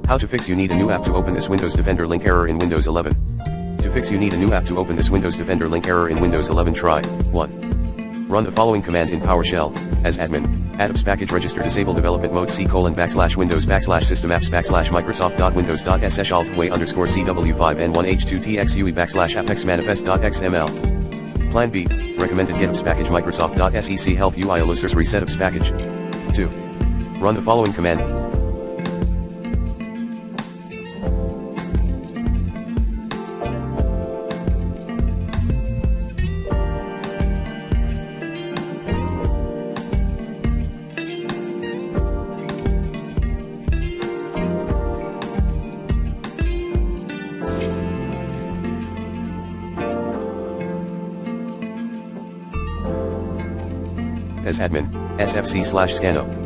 How to fix. You need a new app to open this Windows Defender link error in Windows 11. To fix, you need a new app to open this Windows Defender link error in Windows 11. Try 1. Run the following command in PowerShell. As admin, Get-AppxPackage register disable development mode c:\Microsoft.Windows.SecHealthUI_C_W5N1H2TXUI \appexmanifest.xml. Plan B, recommended Get-AppxPackage Microsoft.SecHealthUI AllUsers Reset-AppxPackage. 2. Run the following command. As admin, sfc/scanop.